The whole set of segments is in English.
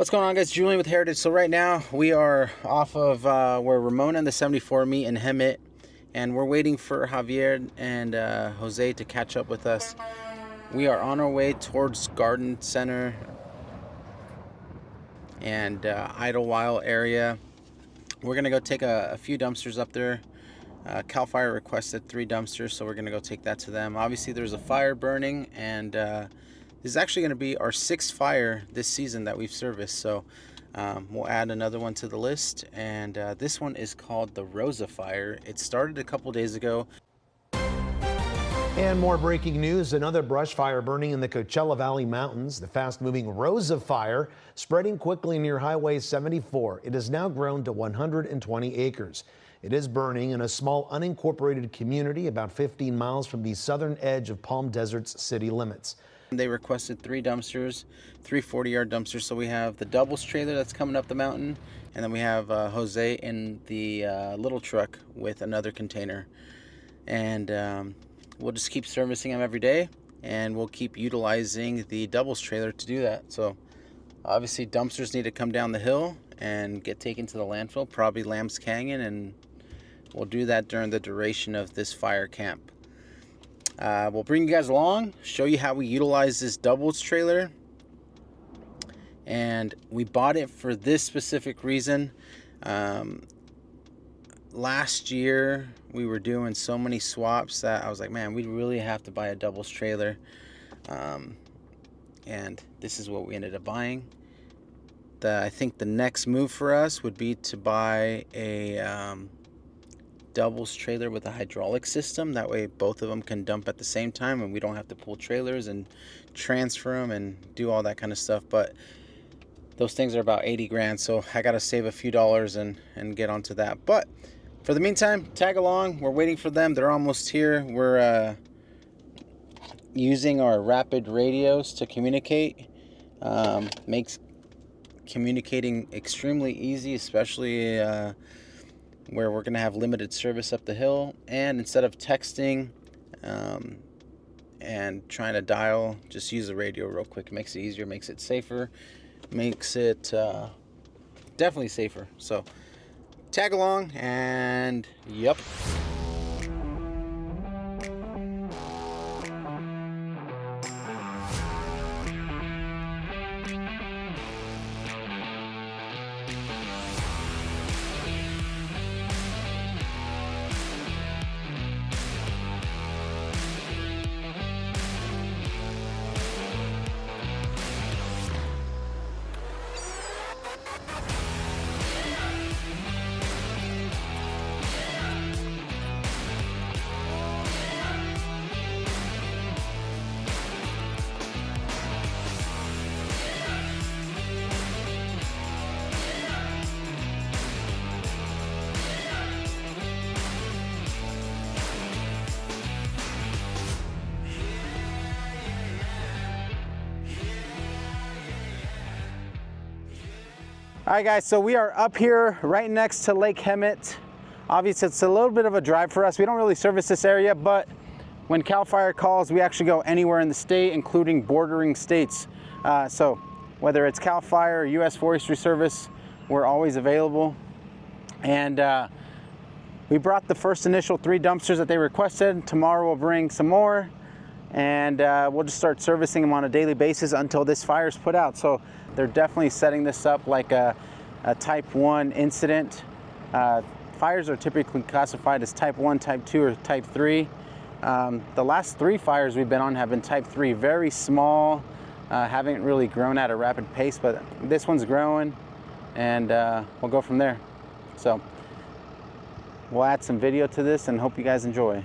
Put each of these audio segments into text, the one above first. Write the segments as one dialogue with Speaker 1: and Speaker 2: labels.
Speaker 1: What's going on, guys? Julian with Heritage. So right now we are off of where Ramona and the 74 meet in Hemet, and we're waiting for Javier and Jose to catch up with us. We are on our way towards Garden Center and Idlewild area. We're gonna go take a few dumpsters up there. Cal Fire requested 3 dumpsters, so we're gonna go take that to them. Obviously there's a fire burning, and this is actually going to be our 6th fire this season that we've serviced, so we'll add another one to the list. And this one is called the Rosa Fire. It started a couple days ago.
Speaker 2: And more breaking news, another brush fire burning in the Coachella Valley mountains. The fast-moving Rosa Fire spreading quickly near Highway 74. It has now grown to 120 acres. It is burning in a small unincorporated community about 15 miles from the southern edge of Palm Desert's city limits.
Speaker 1: They requested 3 dumpsters, 3 40-yard dumpsters. So we have the doubles trailer that's coming up the mountain, and then we have Jose in the little truck with another container. And we'll just keep servicing them every day, and we'll keep utilizing the doubles trailer to do that. So obviously dumpsters need to come down the hill and get taken to the landfill, probably Lambs Canyon, and we'll do that during the duration of this fire camp. We'll bring you guys along, show you how we utilize this doubles trailer. And we bought it for this specific reason. Last year we were doing so many swaps that I was like, man, we really have to buy a doubles trailer. And this is what we ended up buying. I think the next move for us would be to buy a doubles trailer with a hydraulic system. That way both of them can dump at the same time, and we don't have to pull trailers and transfer them and do all that kind of stuff. But those things are about 80 grand, so I gotta save a few dollars and get onto that. But for the meantime, tag along. We're waiting for them. They're almost here. We're using our rapid radios to communicate. Makes communicating extremely easy, especially where we're going to have limited service up the hill. And instead of texting and trying to dial, just use the radio real quick. It makes it easier, makes it safer, makes it definitely safer. So tag along, and yep. All right, guys, so we are up here right next to Lake Hemet. Obviously, it's a little bit of a drive for us. We don't really service this area, but when Cal Fire calls, we actually go anywhere in the state, including bordering states. So whether it's Cal Fire or U.S. Forestry Service, we're always available. And we brought the first initial 3 dumpsters that they requested. Tomorrow we'll bring some more, and we'll just start servicing them on a daily basis until this fire's put out. So they're definitely setting this up like a type 1 incident. Fires are typically classified as type 1, type 2, or type 3. The last 3 fires we've been on have been type 3, very small, haven't really grown at a rapid pace, but this one's growing, and we'll go from there. So we'll add some video to this and hope you guys enjoy.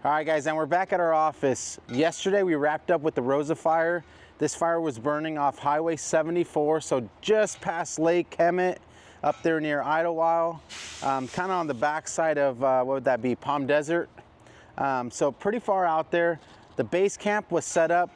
Speaker 1: All right, guys, and we're back at our office. Yesterday, we wrapped up with the Rosa Fire. This fire was burning off Highway 74, so just past Lake Hemet, up there near Idlewild, kind of on the backside of, what would that be, Palm Desert. So pretty far out there. The base camp was set up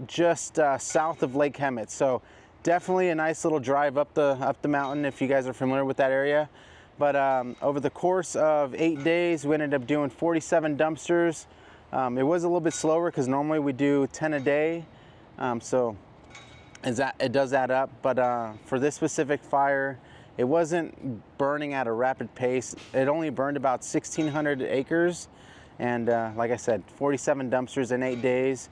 Speaker 1: just south of Lake Hemet, so definitely a nice little drive up the mountain if you guys are familiar with that area. But over the course of 8 days, we ended up doing 47 dumpsters. It was a little bit slower because normally we do 10 a day. So it does add up. But for this specific fire, it wasn't burning at a rapid pace. It only burned about 1,600 acres. And like I said, 47 dumpsters in 8 days.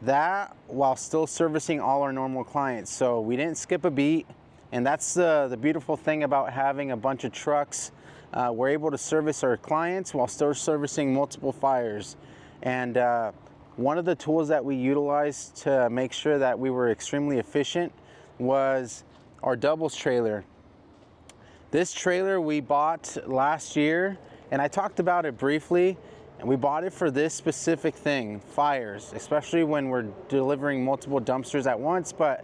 Speaker 1: That while still servicing all our normal clients. So we didn't skip a beat. And that's the beautiful thing about having a bunch of trucks. We're able to service our clients while still servicing multiple fires. And one of the tools that we utilized to make sure that we were extremely efficient was our doubles trailer. This trailer we bought last year, and I talked about it briefly, and we bought it for this specific thing, fires, especially when we're delivering multiple dumpsters at once. But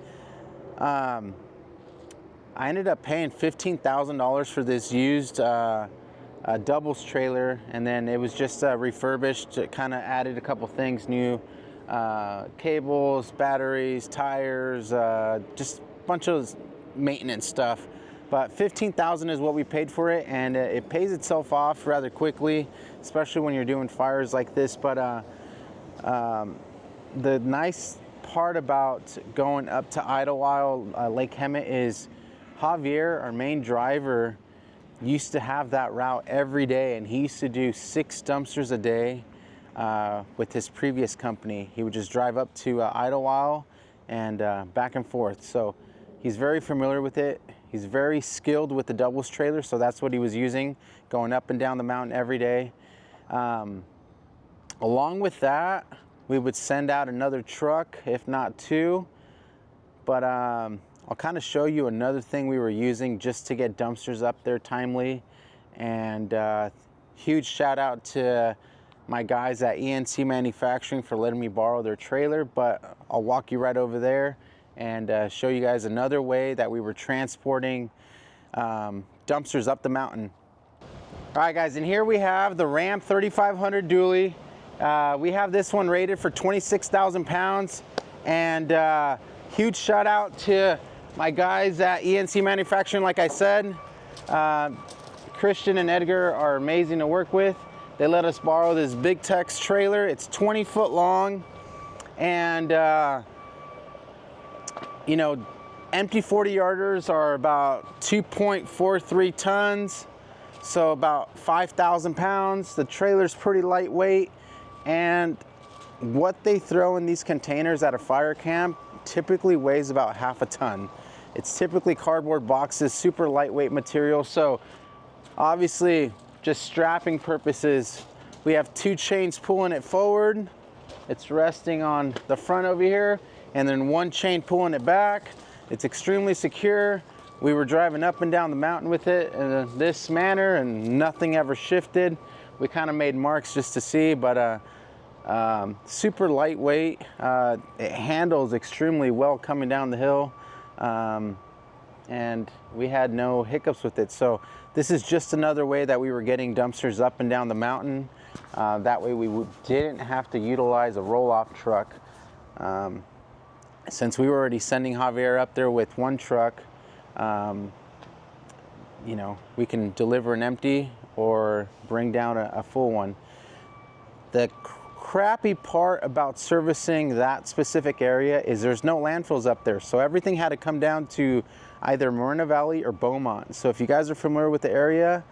Speaker 1: I ended up paying $15,000 for this used doubles trailer, and then it was just refurbished. It kind of added a couple things, new cables, batteries, tires, just a bunch of maintenance stuff. But $15,000 is what we paid for it, and it pays itself off rather quickly, especially when you're doing fires like this. But the nice part about going up to Idlewild, Lake Hemet, is Javier, our main driver, used to have that route every day, and he used to do 6 dumpsters a day with his previous company. He would just drive up to Idlewild and back and forth. So he's very familiar with it. He's very skilled with the doubles trailer, so that's what he was using, going up and down the mountain every day. Along with that, we would send out another truck, if not 2. But I'll kind of show you another thing we were using just to get dumpsters up there timely. And huge shout out to my guys at ENC Manufacturing for letting me borrow their trailer. But I'll walk you right over there and show you guys another way that we were transporting dumpsters up the mountain. All right, guys, and here we have the Ram 3500 dually. We have this one rated for 26,000 pounds. And huge shout out to my guys at ENC Manufacturing. Like I said, Christian and Edgar are amazing to work with. They let us borrow this Big Tex trailer. It's 20 foot long, and you know, empty 40 yarders are about 2.43 tons, so about 5,000 pounds. The trailer's pretty lightweight, and what they throw in these containers at a fire camp typically weighs about half a ton. It's typically cardboard boxes, super lightweight material. So obviously, just strapping purposes, we have 2 chains pulling it forward. It's resting on the front over here, and then 1 chain pulling it back. It's extremely secure. We were driving up and down the mountain with it in this manner, and nothing ever shifted. We kind of made marks just to see, but super lightweight. It handles extremely well coming down the hill, and we had no hiccups with it. So this is just another way that we were getting dumpsters up and down the mountain. That way we didn't have to utilize a roll-off truck. Since we were already sending Javier up there with 1 truck, you know, we can deliver an empty or bring down a full one. The crappy part about servicing that specific area is there's no landfills up there. So everything had to come down to either Moreno Valley or Beaumont. So if you guys are familiar with the area,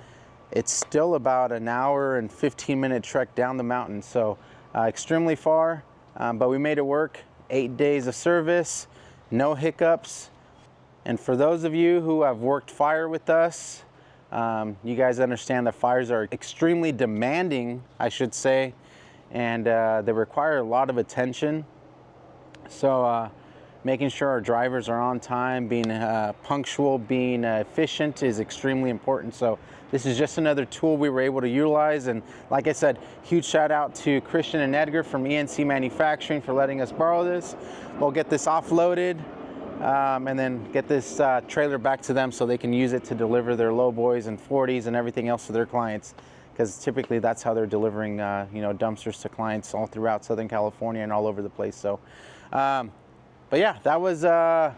Speaker 1: it's still about an hour and 15-minute trek down the mountain. So extremely far, but we made it work. 8 days of service, no hiccups. And for those of you who have worked fire with us, you guys understand that fires are extremely demanding, I should say, and they require a lot of attention. So making sure our drivers are on time, being punctual, being efficient is extremely important. So this is just another tool we were able to utilize. And like I said, huge shout out to Christian and Edgar from ENC Manufacturing for letting us borrow this. We'll get this offloaded and then get this trailer back to them so they can use it to deliver their lowboys and 40s and everything else to their clients, because typically that's how they're delivering you know, dumpsters to clients all throughout Southern California and all over the place. So but yeah, that was a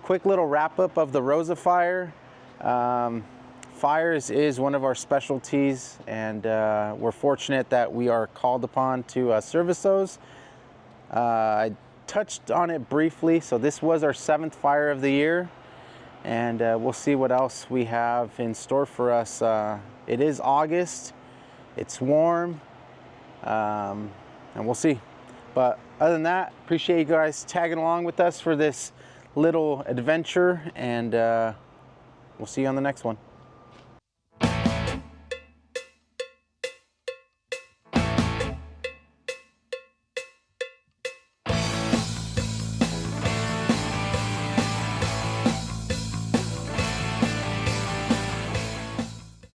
Speaker 1: quick little wrap up of the Rosa Fire. Fires is one of our specialties, and we're fortunate that we are called upon to service those. I touched on it briefly, so this was our 7th fire of the year, and we'll see what else we have in store for us. It is August, it's warm, and we'll see. But other than that, appreciate you guys tagging along with us for this little adventure, and we'll see you on the next one.